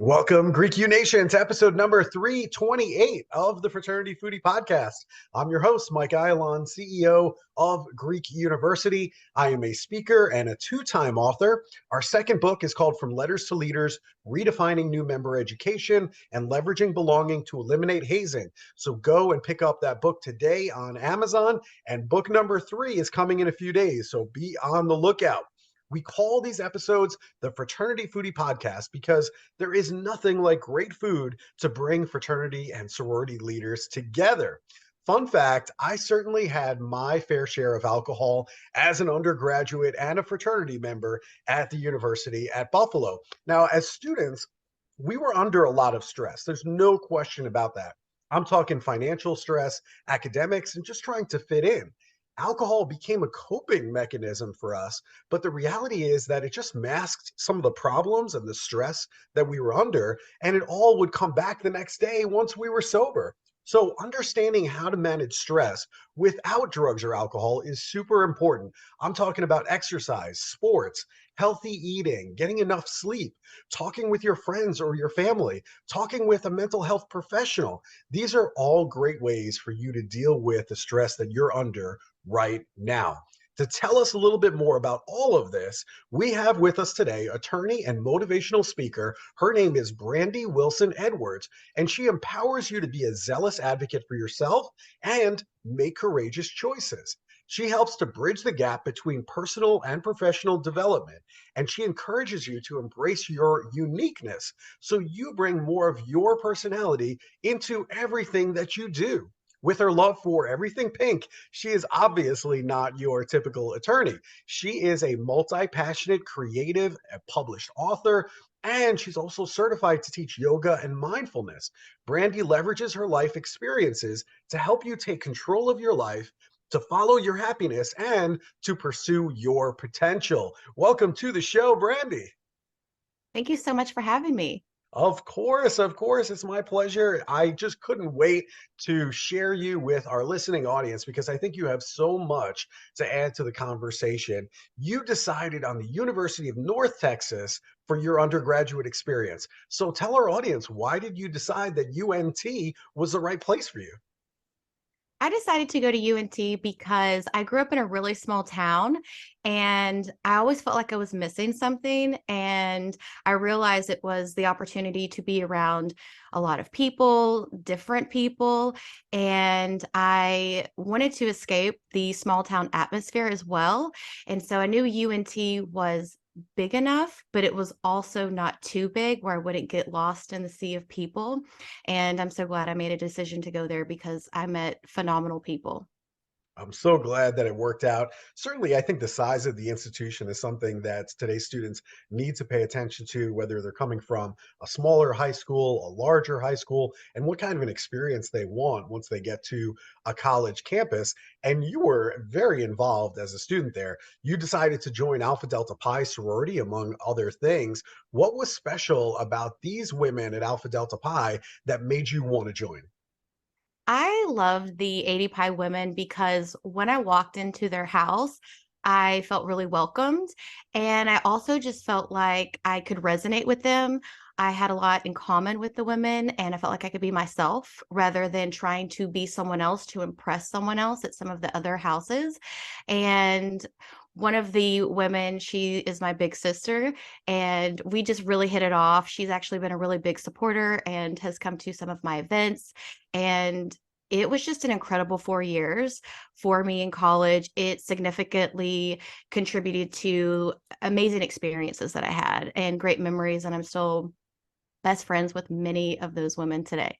Welcome, Greek U Nation, to episode number 328 of the Fraternity Foodie Podcast. I'm your host, Mike Ayalon, CEO of Greek University. I am a speaker and a two-time author. Our second book is called From Letters to Leaders, Redefining New Member Education and Leveraging Belonging to Eliminate Hazing. So go and pick up that book today on Amazon. And book number 3 is coming in a few days, so be on the lookout. We call these episodes the Fraternity Foodie Podcast because there is nothing like great food to bring fraternity and sorority leaders together. Fun fact, I certainly had my fair share of alcohol as an undergraduate and a fraternity member at the university at Buffalo. Now, as students, we were under a lot of stress. There's no question about that. I'm talking financial stress, academics, and just trying to fit in. Alcohol became a coping mechanism for us, but the reality is that it just masked some of the problems and the stress that we were under, and it all would come back the next day once we were sober. So understanding how to manage stress without drugs or alcohol is super important. I'm talking about exercise, sports, healthy eating, getting enough sleep, talking with your friends or your family, talking with a mental health professional. These are all great ways for you to deal with the stress that you're under right now. To tell us a little bit more about all of this, we have with us today attorney and motivational speaker. Her name is Brandy Wilson Edwards, and she empowers you to be a zealous advocate for yourself and make courageous choices. She helps to bridge the gap between personal and professional development, and she encourages you to embrace your uniqueness so you bring more of your personality into everything that you do. With her love for everything pink, she is obviously not your typical attorney. She is a multi-passionate, creative, a published author, and she's also certified to teach yoga and mindfulness. Brandy leverages her life experiences to help you take control of your life, to follow your happiness, and to pursue your potential. Welcome to the show, Brandy. Thank you so much for having me. Of course, it's my pleasure. I just couldn't wait to share you with our listening audience because I think you have so much to add to the conversation. You decided on the University of North Texas for your undergraduate experience. So tell our audience, why did you decide that UNT was the right place for you? I decided to go to UNT because I grew up in a really small town and I always felt like I was missing something. And I realized it was the opportunity to be around a lot of people, different people. And I wanted to escape the small town atmosphere as well. And so I knew UNT was big enough, but it was also not too big where I wouldn't get lost in the sea of people. And I'm so glad I made a decision to go there because I met phenomenal people. I'm so glad that it worked out. Certainly, I think the size of the institution is something that today's students need to pay attention to, whether they're coming from a smaller high school, a larger high school, and what kind of an experience they want once they get to a college campus. And you were very involved as a student there. You decided to join Alpha Delta Pi Sorority, among other things. What was special about these women at Alpha Delta Pi that made you want to join? I loved the 80 Pie women because when I walked into their house, I felt really welcomed. And I also just felt like I could resonate with them. I had a lot in common with the women, and I felt like I could be myself rather than trying to be someone else to impress someone else at some of the other houses. And one of the women, she is my big sister, and we just really hit it off. She's actually been a really big supporter and has come to some of my events. And it was just an incredible 4 years for me in college. It significantly contributed to amazing experiences that I had and great memories, and I'm still best friends with many of those women today.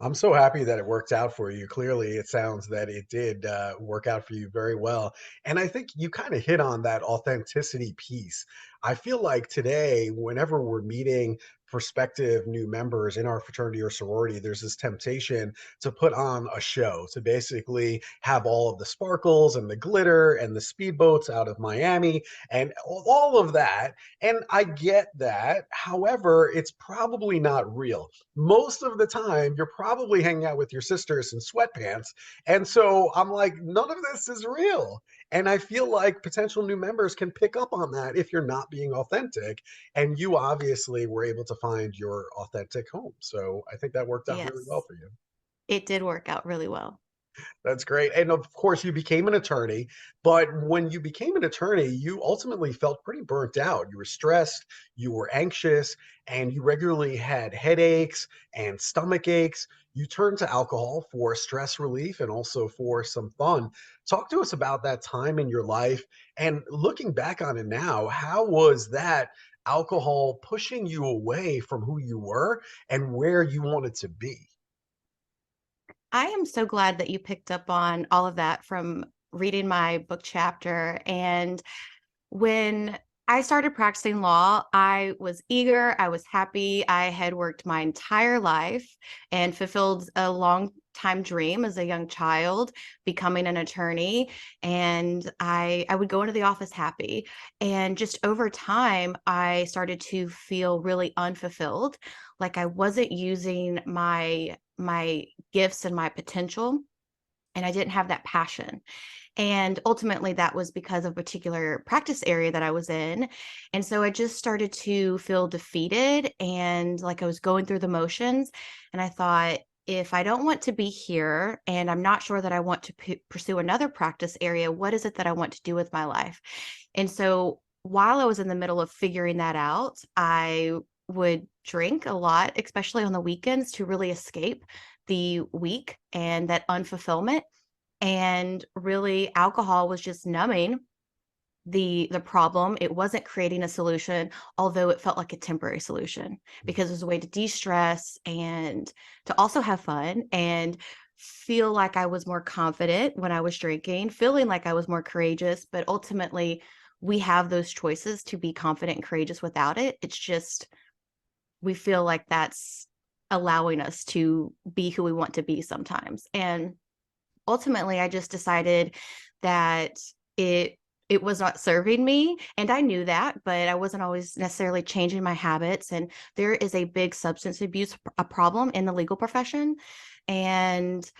I'm so happy that it worked out for you. Clearly, it sounds that it did work out for you very well. And I think you kind of hit on that authenticity piece. I feel like today, whenever we're meeting prospective new members in our fraternity or sorority, there's this temptation to put on a show, to basically have all of the sparkles and the glitter and the speedboats out of Miami and all of that. And I get that. However, it's probably not real. Most of the time, you're probably hanging out with your sisters in sweatpants. And so I'm like, none of this is real. And I feel like potential new members can pick up on that if you're not being authentic. And you obviously were able to find your authentic home. So I think that worked out really well Yes, for you. it did work out really well. That's great. And of course, you became an attorney. But when you became an attorney, you ultimately felt pretty burnt out. You were stressed, you were anxious, and you regularly had headaches and stomach aches. You turned to alcohol for stress relief and also for some fun. Talk to us about that time in your life. And looking back on it now, how was that alcohol pushing you away from who you were and where you wanted to be? I am so glad that you picked up on all of that from reading my book chapter. And when I started practicing law, I was eager, I was happy. I had worked my entire life and fulfilled a long time dream as a young child, becoming an attorney. And I would go into the office happy. And just over time, I started to feel really unfulfilled, like I wasn't using my gifts and my potential, and I didn't have that passion. And ultimately, that was because of a particular practice area that I was in. And so I just started to feel defeated and like I was going through the motions. And I thought, if I don't want to be here and I'm not sure that I want to pursue another practice area, what is it that I want to do with my life? And so while I was in the middle of figuring that out, I would drink a lot, especially on the weekends, to really escape the week and that unfulfillment. And really, alcohol was just numbing the problem. It wasn't creating a solution, although it felt like a temporary solution, because it was a way to de-stress and to also have fun and feel like I was more confident when I was drinking, feeling like I was more courageous. But ultimately, we have those choices to be confident and courageous without it. It's just we feel like that's allowing us to be who we want to be sometimes. And ultimately, I just decided that it it was not serving me, and I knew that, but I wasn't always necessarily changing my habits. And there is a big substance abuse a problem in the legal profession, and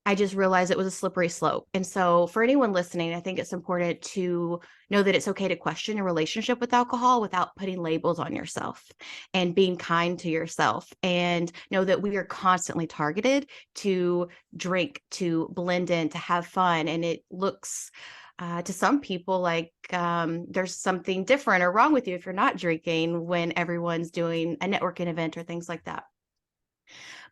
I just realized it was a slippery slope. And so for anyone listening, I think it's important to know that it's okay to question your relationship with alcohol without putting labels on yourself, and being kind to yourself, and know that we are constantly targeted to drink, to blend in, to have fun. And it looks to some people like there's something different or wrong with you if you're not drinking when everyone's doing a networking event or things like that.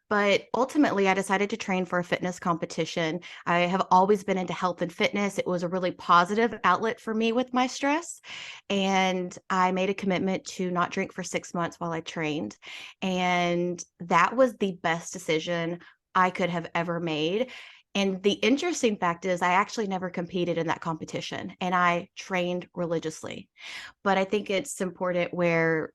But ultimately, I decided to train for a fitness competition. I have always been into health and fitness. It was a really positive outlet for me with my stress. And I made a commitment to not drink for 6 months while I trained. And that was the best decision I could have ever made. And the interesting fact is, I actually never competed in that competition and I trained religiously. But I think it's important where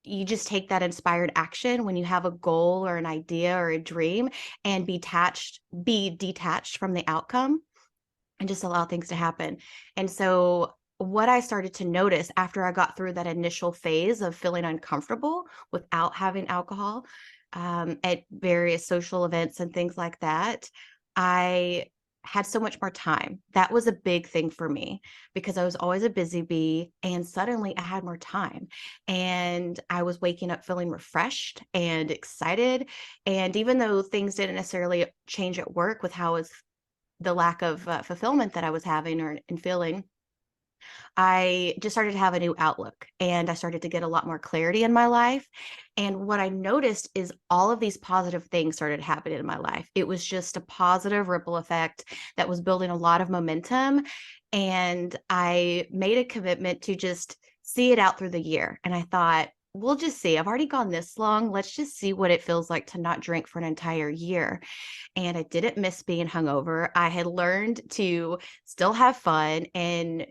you just take that inspired action when you have a goal or an idea or a dream, and be detached from the outcome and just allow things to happen. And so what I started to notice after I got through that initial phase of feeling uncomfortable without having alcohol at various social events and things like that, I had so much more time. That was a big thing for me because I was always a busy bee, and suddenly I had more time, and I was waking up feeling refreshed and excited. And even though things didn't necessarily change at work with how I was, the lack of fulfillment that I was having or and feeling, I just started to have a new outlook, and I started to get a lot more clarity in my life. And what I noticed is all of these positive things started happening in my life. It was just a positive ripple effect that was building a lot of momentum. And I made a commitment to just see it out through the year. And I thought, we'll just see. I've already gone this long. Let's just see what it feels like to not drink for an entire year. And I didn't miss being hungover. I had learned to still have fun and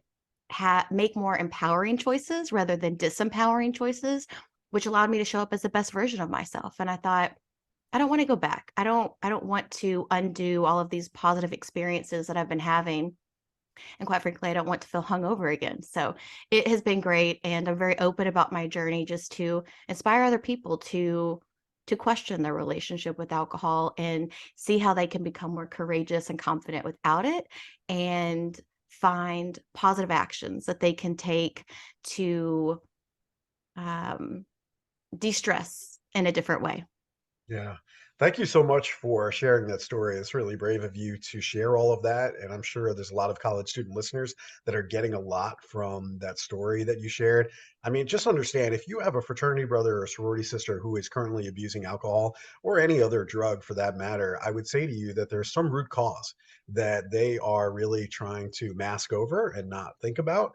make more empowering choices rather than disempowering choices. which allowed me to show up as the best version of myself. And I thought, I don't want to go back. I don't want to undo all of these positive experiences that I've been having. And quite frankly, I don't want to feel hungover again. So it has been great. And I'm very open about my journey just to inspire other people to question their relationship with alcohol and see how they can become more courageous and confident without it, and find positive actions that they can take to um, de-stress in a different way. Yeah. Thank you so much for sharing that story. It's really brave of you to share all of that. And I'm sure there's a lot of college student listeners that are getting a lot from that story that you shared. I mean, just understand if you have a fraternity brother or sorority sister who is currently abusing alcohol or any other drug for that matter, I would say to you that there's some root cause that they are really trying to mask over and not think about.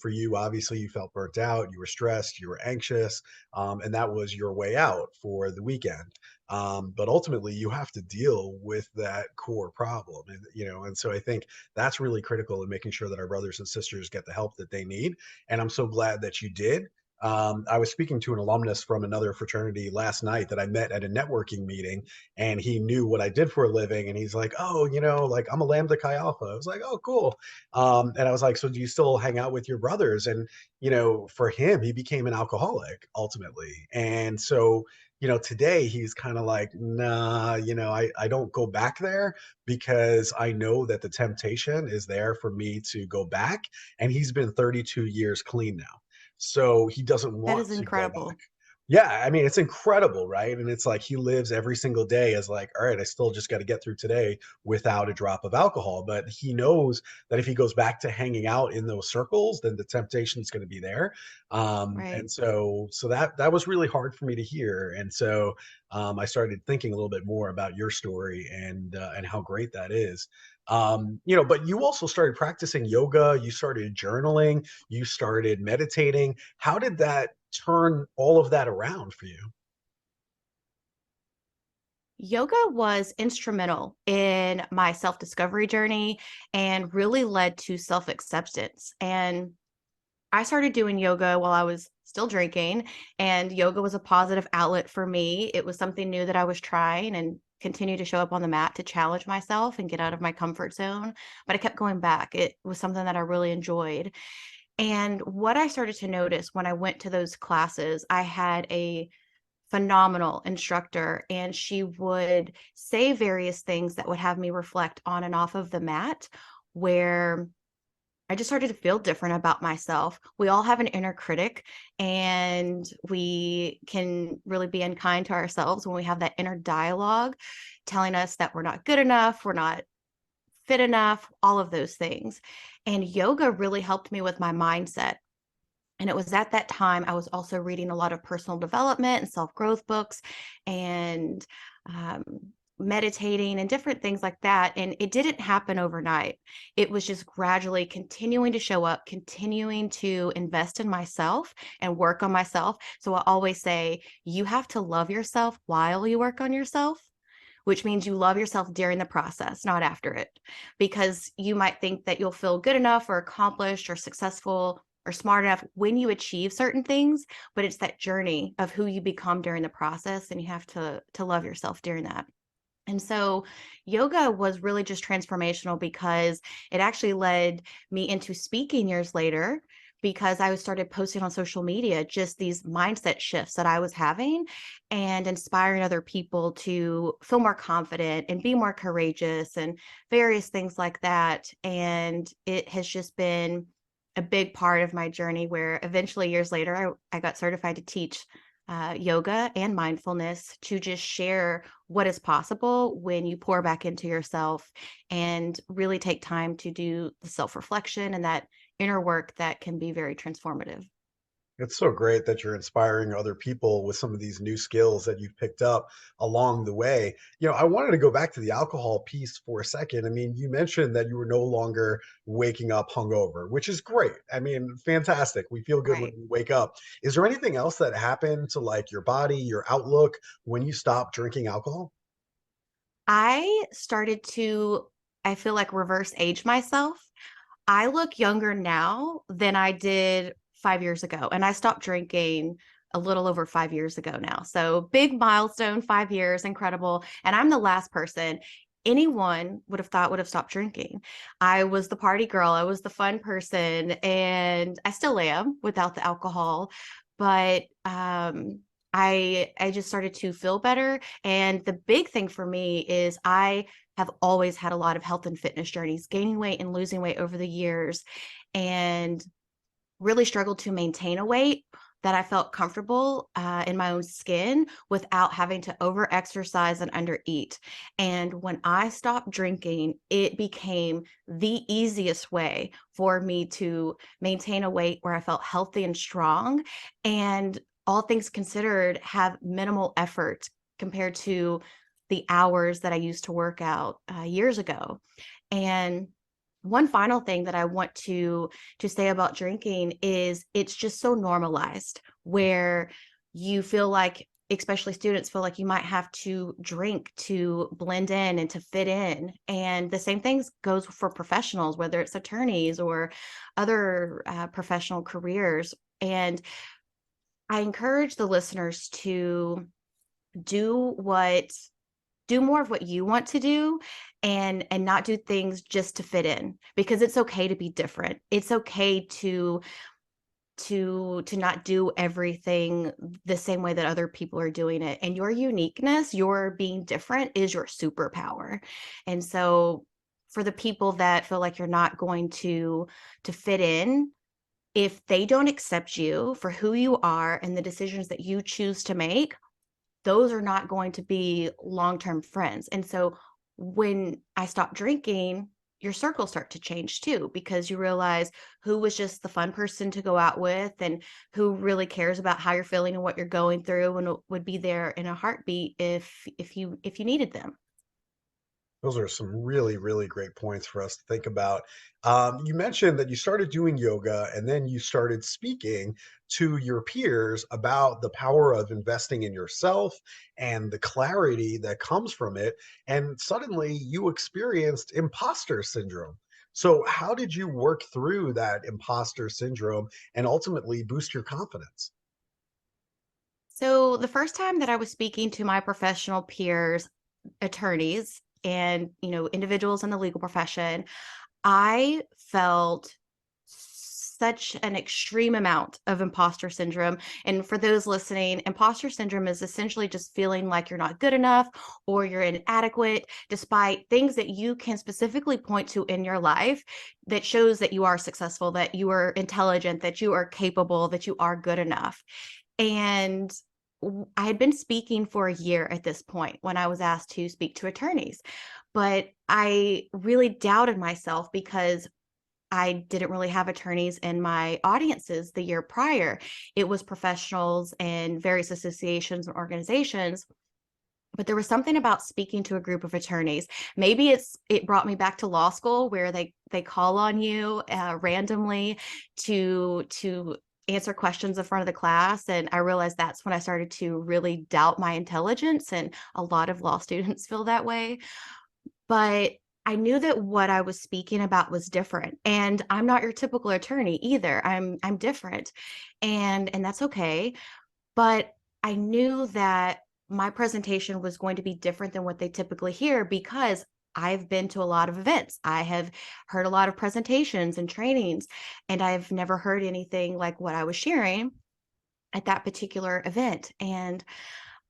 For you, obviously, you felt burnt out, you were stressed, you were anxious, and that was your way out for the weekend. But ultimately, you have to deal with that core problem, and and so I think that's really critical in making sure that our brothers and sisters get the help that they need. And I'm so glad that you did. I was speaking to an alumnus from another fraternity last night that I met at a networking meeting, and he knew what I did for a living. And he's like, "Oh, like I'm a Lambda Chi Alpha." I was like, "Oh, cool." And I was like, "So do you still hang out with your brothers?" And for him, he became an alcoholic ultimately, and so today he's kind of like, nah, I don't go back there because I know that the temptation is there for me to go back. And he's been 32 years clean now. So he doesn't That want is to go back. incredible. Yeah, I mean, it's incredible, right? And it's like he lives every single day as like, all right, I still just got to get through today without a drop of alcohol. But he knows that if he goes back to hanging out in those circles, then the temptation is going to be there. And Right. so that was really hard for me to hear. And so I started thinking a little bit more about your story and how great that is. But you also started practicing yoga, you started journaling, you started meditating. How did that turn all of that around for you? Yoga was instrumental in my self discovery journey and really led to self acceptance. And I started doing yoga while I was still drinking, and yoga was a positive outlet for me. It was something new that I was trying and continue to show up on the mat to challenge myself and get out of my comfort zone. But I kept going back. It was something that I really enjoyed. And what I started to notice when I went to those classes, I had a phenomenal instructor, and she would say various things that would have me reflect on and off of the mat, where I just started to feel different about myself. We all have an inner critic, and we can really be unkind to ourselves when we have that inner dialogue telling us that we're not good enough, we're not fit enough, all of those things. And yoga really helped me with my mindset. And it was at that time I was also reading a lot of personal development and self growth books, and um, meditating and different things like that. And it didn't happen overnight. It was just gradually continuing to show up, continuing to invest in myself and work on myself. So I always say, you have to love yourself while you work on yourself, which means you love yourself during the process, not after it. Because you might think that you'll feel good enough or accomplished or successful or smart enough when you achieve certain things, but it's that journey of who you become during the process, and you have to love yourself during that. And so yoga was really just transformational because it actually led me into speaking years later, because I started posting on social media just these mindset shifts that I was having and inspiring other people to feel more confident and be more courageous and various things like that. And it has just been a big part of my journey, where eventually years later, I got certified to teach yoga and mindfulness, to just share what is possible when you pour back into yourself and really take time to do the self reflection and that inner work that can be very transformative. It's so great that you're inspiring other people with some of these new skills that you've picked up along the way. I wanted to go back to the alcohol piece for a second. I mean, you mentioned that you were no longer waking up hungover, which is great. I mean, fantastic. We feel good when Right. we wake up. Is there anything else that happened to like your body, your outlook when you stopped drinking alcohol? I started to, I feel like, reverse age myself. I look younger now than I did 5 years ago, and I stopped drinking a little over 5 years ago now. So big milestone, 5 years, incredible. And I'm the last person anyone would have thought would have stopped drinking. I was the party girl. I was the fun person, and I still am without the alcohol. But I just started to feel better. And the big thing for me is I have always had a lot of health and fitness journeys, gaining weight and losing weight over the years, and really struggled to maintain a weight that I felt comfortable in my own skin without having to over exercise and under eat. And when I stopped drinking, it became the easiest way for me to maintain a weight where I felt healthy and strong, and all things considered, have minimal effort compared to the hours that I used to work out years ago. And one final thing that I want to say about drinking is it's just so normalized, where you feel like, especially students feel like you might have to drink to blend in and to fit in. And the same thing goes for professionals, whether it's attorneys or other professional careers. And I encourage the listeners to do what do more of what you want to do, and not do things just to fit in, because it's okay to be different. It's okay to not do everything the same way that other people are doing it. And your uniqueness, your being different, is your superpower. And so for the people that feel like you're not going to fit in, if they don't accept you for who you are and the decisions that you choose to make, those are not going to be long-term friends. And so when I stopped drinking, your circles start to change too, because you realize who was just the fun person to go out with, and who really cares about how you're feeling and what you're going through, and would be there in a heartbeat if you needed them. Those are some really, really great points for us to think about. You mentioned that you started doing yoga and then you started speaking to your peers about the power of investing in yourself and the clarity that comes from it. And suddenly you experienced imposter syndrome. So, how did you work through that imposter syndrome and ultimately boost your confidence? So the first time that I was speaking to my professional peers, attorneys, and individuals in the legal profession, I felt such an extreme amount of imposter syndrome. And for those listening, imposter syndrome is essentially just feeling like you're not good enough or you're inadequate, despite things that you can specifically point to in your life that shows that you are successful, that you are intelligent, that you are capable, that you are good enough. And I had been speaking for a year at this point when I was asked to speak to attorneys, but I really doubted myself because I didn't really have attorneys in my audiences the year prior. It was professionals and various associations and organizations. But there was something about speaking to a group of attorneys. Maybe it brought me back to law school, where they call on you randomly to answer questions in front of the class. And I realized that's when I started to really doubt my intelligence. And a lot of law students feel that way. But I knew that what I was speaking about was different. And I'm not your typical attorney either. I'm different. And that's okay. But I knew that my presentation was going to be different than what they typically hear, because I've been to a lot of events. I have heard a lot of presentations and trainings, and I've never heard anything like what I was sharing at that particular event. And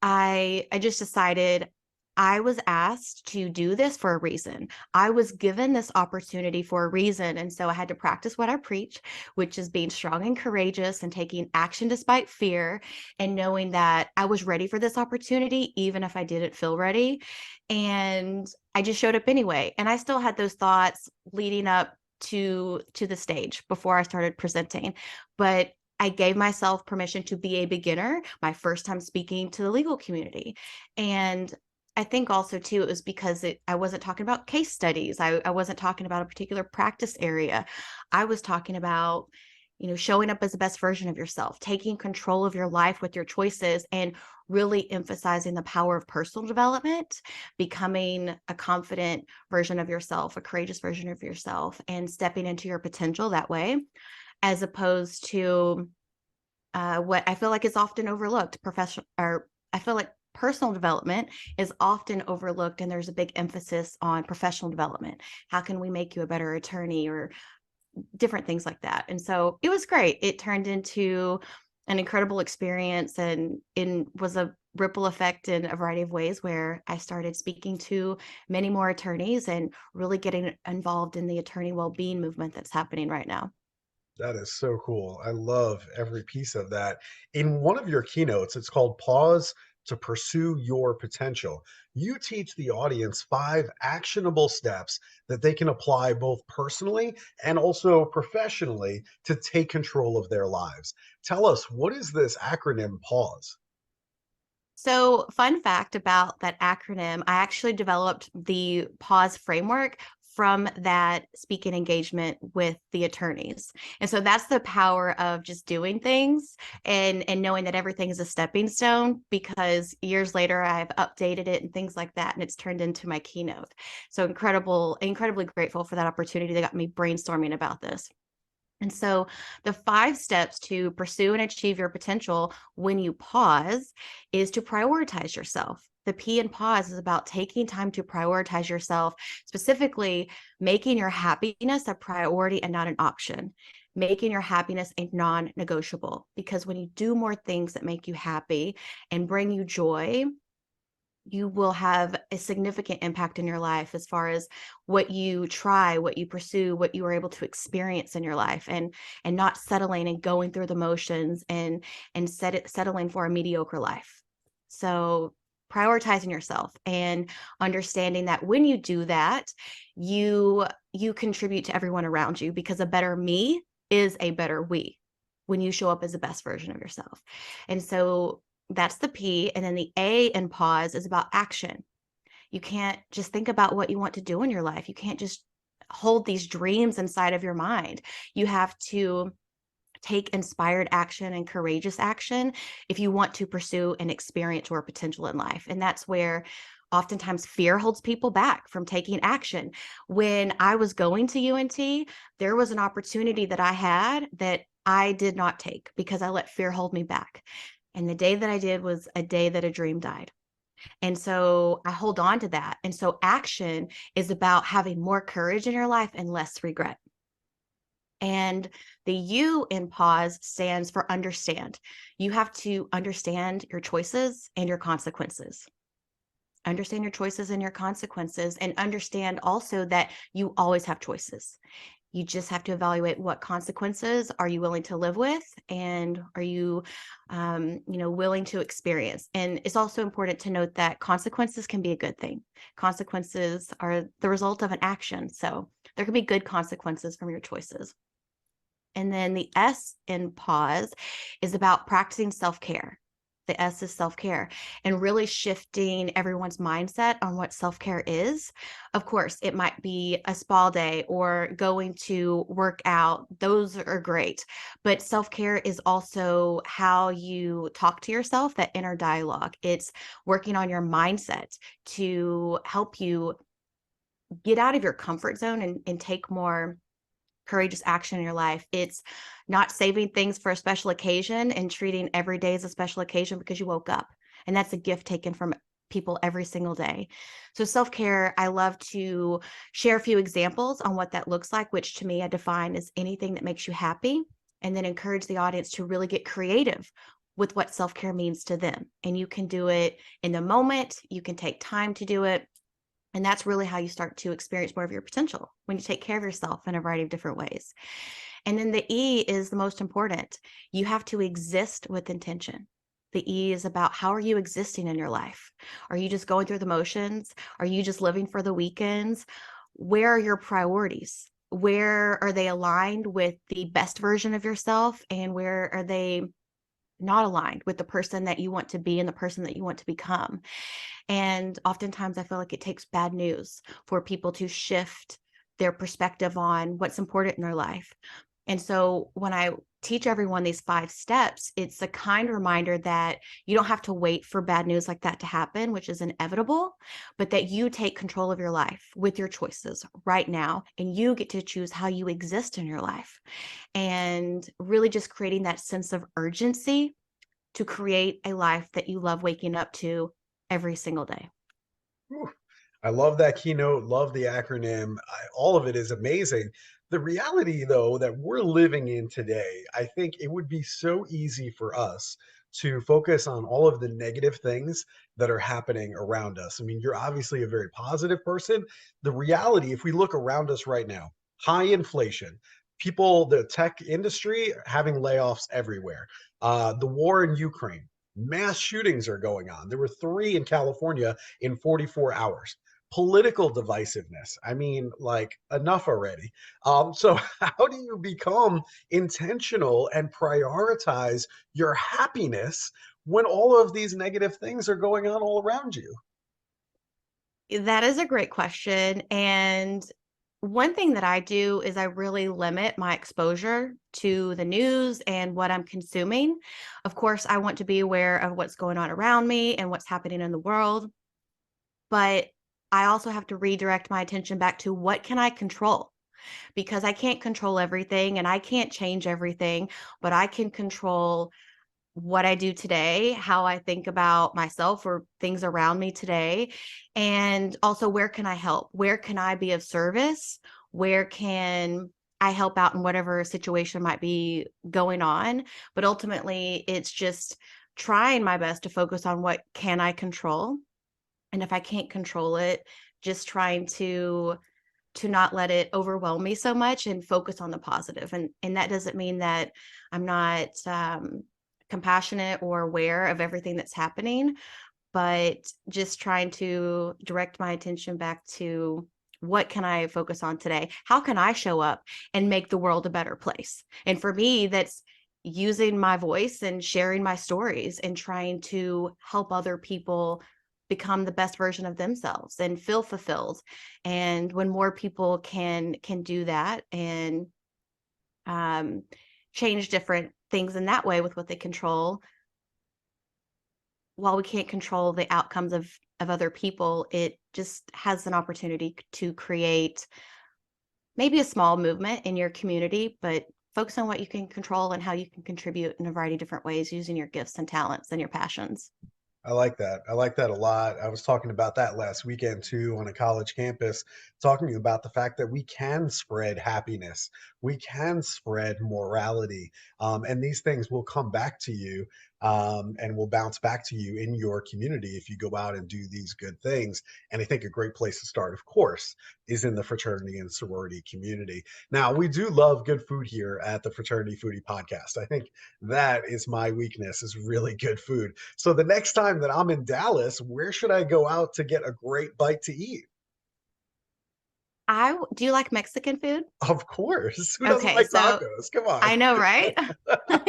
I just decided I was asked to do this for a reason. I was given this opportunity for a reason. And so I had to practice what I preach, which is being strong and courageous and taking action despite fear, and knowing that I was ready for this opportunity, even if I didn't feel ready. And I just showed up anyway. And I still had those thoughts leading up to the stage before I started presenting. But I gave myself permission to be a beginner, my first time speaking to the legal community. And I think also too, it was because I wasn't talking about case studies. I wasn't talking about a particular practice area. I was talking about, showing up as the best version of yourself, taking control of your life with your choices, and really emphasizing the power of personal development, becoming a confident version of yourself, a courageous version of yourself, and stepping into your potential that way, as opposed to what I feel like is often overlooked. I feel like personal development is often overlooked, and there's a big emphasis on professional development. How can we make you a better attorney, or different things like that? And so it was great. It turned into an incredible experience, and it was a ripple effect in a variety of ways, where I started speaking to many more attorneys and really getting involved in the attorney well-being movement that's happening right now. That is so cool. I love every piece of that. In one of your keynotes, it's called Pause to Pursue Your Potential. You teach the audience 5 actionable steps that they can apply both personally and also professionally to take control of their lives. Tell us, what is this acronym Pause? So, fun fact about that acronym, I actually developed the pause framework from that speaking engagement with the attorneys. And so that's the power of just doing things, and knowing that everything is a stepping stone, because years later I've updated it and things like that, and it's turned into my keynote. So incredibly grateful for that opportunity that got me brainstorming about this. And so the 5 steps to pursue and achieve your potential when you pause is to prioritize yourself. The P in pause is about taking time to prioritize yourself, specifically making your happiness a priority and not an option, making your happiness a non-negotiable. Because when you do more things that make you happy and bring you joy, you will have a significant impact in your life as far as what you try, what you pursue, what you are able to experience in your life, and not settling and going through the motions, and settling for a mediocre life. So prioritizing yourself and understanding that when you do that, you contribute to everyone around you, because a better me is a better we when you show up as the best version of yourself. And so that's the P. And then the A in pause is about action. You can't just think about what you want to do in your life. You can't just hold these dreams inside of your mind. You have to take inspired action and courageous action if you want to pursue and experience your potential in life. And that's where oftentimes fear holds people back from taking action. When I was going to UNT, there was an opportunity that I had that I did not take because I let fear hold me back. And the day that I did was a day that a dream died. And so I hold on to that. And so action is about having more courage in your life and less regret. And the U in pause stands for understand. You have to understand your choices and your consequences. Understand your choices and your consequences, and understand also that you always have choices. You just have to evaluate what consequences are you willing to live with, and are you, willing to experience. And it's also important to note that consequences can be a good thing. Consequences are the result of an action. So there can be good consequences from your choices. And then the S in pause is about practicing self-care. The S is self-care, and really shifting everyone's mindset on what self-care is. Of course, it might be a spa day or going to work out. Those are great. But self-care is also how you talk to yourself, that inner dialogue. It's working on your mindset to help you get out of your comfort zone and take more courageous action in your life. It's not saving things for a special occasion and treating every day as a special occasion because you woke up. And that's a gift taken from people every single day. So self-care, I love to share a few examples on what that looks like, which to me I define as anything that makes you happy, and then encourage the audience to really get creative with what self-care means to them. And you can do it in the moment, you can take time to do it. And that's really how you start to experience more of your potential, when you take care of yourself in a variety of different ways. And then the E is the most important. You have to exist with intention. The E is about, how are you existing in your life? Are you just going through the motions? Are you just living for the weekends? Where are your priorities? Where are they aligned with the best version of yourself? And where are they not aligned with the person that you want to be and the person that you want to become? And oftentimes I feel like it takes bad news for people to shift their perspective on what's important in their life. And so when I teach everyone these 5 steps, it's a kind reminder that you don't have to wait for bad news like that to happen, which is inevitable, but that you take control of your life with your choices right now, and you get to choose how you exist in your life. And really just creating that sense of urgency to create a life that you love waking up to every single day. Whew. I love that keynote, love the acronym. All of it is amazing. The reality, though, that we're living in today, I think it would be so easy for us to focus on all of the negative things that are happening around us. I mean, you're obviously a very positive person. The reality, if we look around us right now, high inflation, people, the tech industry having layoffs everywhere, the war in Ukraine, mass shootings are going on. There were 3 in California in 44 hours. Political divisiveness. I mean, like, enough already. So, how do you become intentional and prioritize your happiness when all of these negative things are going on all around you? That is a great question. And one thing that I do is I really limit my exposure to the news and what I'm consuming. Of course, I want to be aware of what's going on around me and what's happening in the world, but I also have to redirect my attention back to what can I control? Because I can't control everything and I can't change everything, but I can control what I do today, how I think about myself or things around me today, and also where can I help? Where can I be of service? Where can I help out in whatever situation might be going on? But ultimately, it's just trying my best to focus on what can I control. And if I can't control it, just trying to not let it overwhelm me so much and focus on the positive. And that doesn't mean that I'm not compassionate or aware of everything that's happening, but just trying to direct my attention back to what can I focus on today? How can I show up and make the world a better place? And for me, that's using my voice and sharing my stories and trying to help other people become the best version of themselves and feel fulfilled. And when more people can do that and um, change different things in that way with what they control, while we can't control the outcomes of other people, it just has an opportunity to create maybe a small movement in your community, but focus on what you can control and how you can contribute in a variety of different ways using your gifts and talents and your passions. I like that. I like that a lot. I was talking about that last weekend too on a college campus, talking about the fact that we can spread happiness, we can spread morality, and these things will come back to you and will bounce back to you in your community if you go out and do these good things. And I think a great place to start, of course, is in the fraternity and sorority community. Now, we do love good food here at the Fraternity Foodie Podcast. I think that is my weakness, is really good food. So the next time that I'm in Dallas, where should I go out to get a great bite to eat? Do you like Mexican food? Of course. Who doesn't Okay, like so tacos? Come on. I know, right?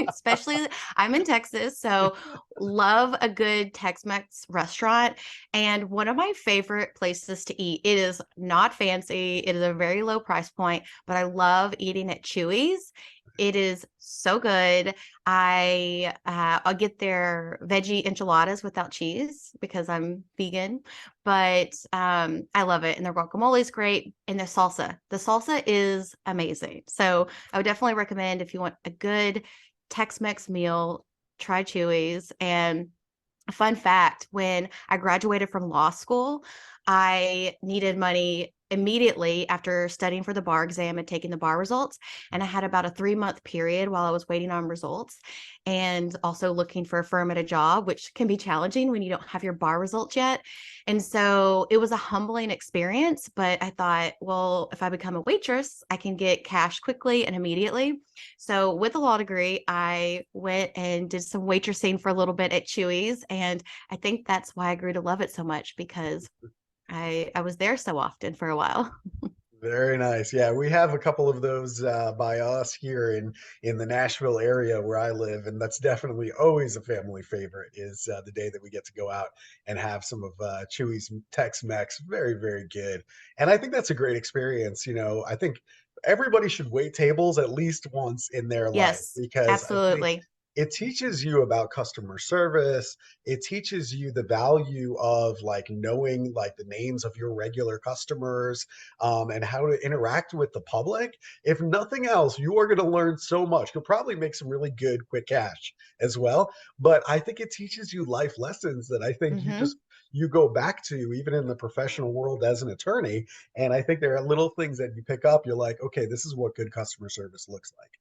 Especially I'm in Texas, so love a good Tex-Mex restaurant. And one of my favorite places to eat, it is not fancy, it is a very low price point, but I love eating at Chewy's. It is so good. I'll get their veggie enchiladas without cheese because I'm vegan, but I love it. And their guacamole is great, and their salsa. The salsa is amazing. So I would definitely recommend if you want a good Tex-Mex meal, try Chewy's. And a fun fact, when I graduated from law school, I needed money immediately after studying for the bar exam and taking the bar results. And I had about a 3-month period while I was waiting on results and also looking for a firm at a job, which can be challenging when you don't have your bar results yet. And so it was a humbling experience, but I thought, well, if I become a waitress, I can get cash quickly and immediately. So with a law degree, I went and did some waitressing for a little bit at Chewy's. And I think that's why I grew to love it so much, because I was there so often for a while. Very nice. Yeah, we have a couple of those by us here in the Nashville area where I live, and that's definitely always a family favorite. Is the day that we get to go out and have some of Chewy's Tex-Mex. Very, very good. And I think that's a great experience. You know, I think everybody should wait tables at least once in their life, Yes, because I think absolutely. it teaches you about customer service. It teaches you the value of like knowing like the names of your regular customers, and how to interact with the public. If nothing else, you are going to learn so much. You'll probably make some really good quick cash as well. But I think it teaches you life lessons that I think Hmm. you go back to even in the professional world as an attorney. And I think there are little things that you pick up. You're like, okay, this is what good customer service looks like.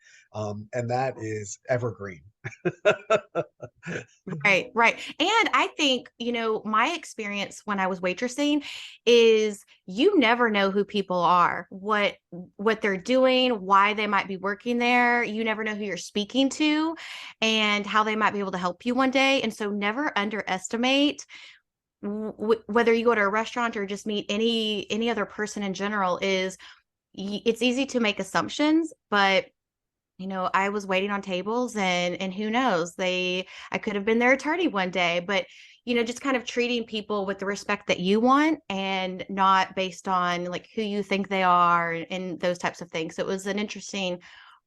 And that is evergreen. Right, right. And I think, my experience when I was waitressing is you never know who people are, what they're doing, why they might be working there. You never know who you're speaking to and how they might be able to help you one day. And so never underestimate whether you go to a restaurant or just meet any other person in general. It's easy to make assumptions, but I was waiting on tables, and who knows, I could have been their attorney one day. But just kind of treating people with the respect that you want and not based on like who you think they are and those types of things. So it was an interesting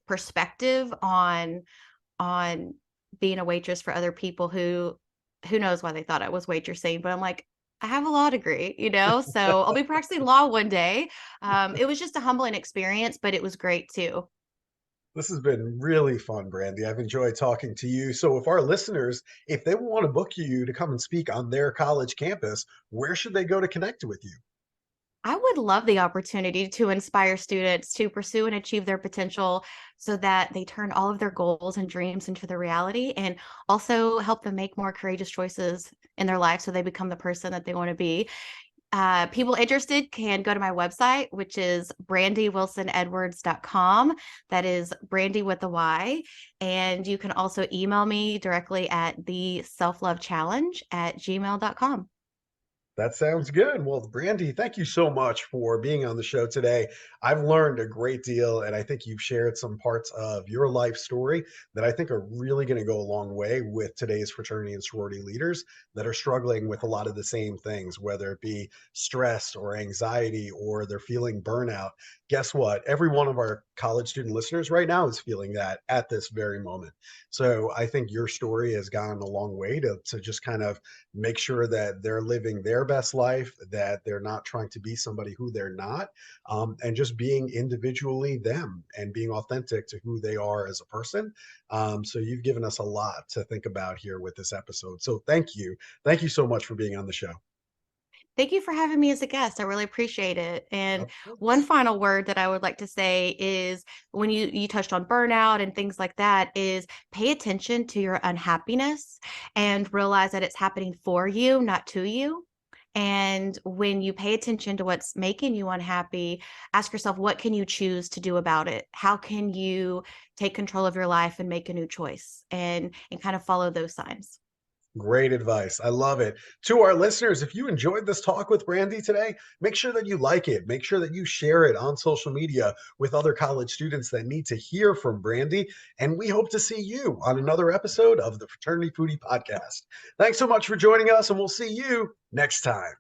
perspective on being a waitress for other people who knows why they thought I was waitressing. But I'm like, I have a law degree, so I'll be practicing law one day. It was just a humbling experience, but it was great too. This has been really fun, Brandy. I've enjoyed talking to you. So, if our listeners, if they want to book you to come and speak on their college campus, where should they go to connect with you? I would love the opportunity to inspire students to pursue and achieve their potential so that they turn all of their goals and dreams into the reality, and also help them make more courageous choices in their life so they become the person that they want to be. People interested can go to my website, which is brandywilsonedwards.com. That is Brandy with a Y. And you can also email me directly at the selflovechallenge@gmail.com. That sounds good. Well, Brandy, thank you so much for being on the show today. I've learned a great deal, and I think you've shared some parts of your life story that I think are really going to go a long way with today's fraternity and sorority leaders that are struggling with a lot of the same things, whether it be stress or anxiety or they're feeling burnout. Guess what? Every one of our college student listeners right now is feeling that at this very moment. So I think your story has gone a long way to just kind of make sure that they're living their best life, that they're not trying to be somebody who they're not, and just being individually them and being authentic to who they are as a person. So you've given us a lot to think about here with this episode. So thank you. Thank you so much for being on the show. Thank you for having me as a guest. I really appreciate it. And Of one course. final word that I would like to say is when you touched on burnout and things like that is pay attention to your unhappiness and realize that it's happening for you, not to you. And when you pay attention to what's making you unhappy, ask yourself, what can you choose to do about it? How can you take control of your life and make a new choice and kind of follow those signs? Great advice. I love it. To our listeners, if you enjoyed this talk with Brandy today, make sure that you like it. Make sure that you share it on social media with other college students that need to hear from Brandy. And we hope to see you on another episode of the Fraternity Foodie Podcast. Thanks so much for joining us, and we'll see you next time.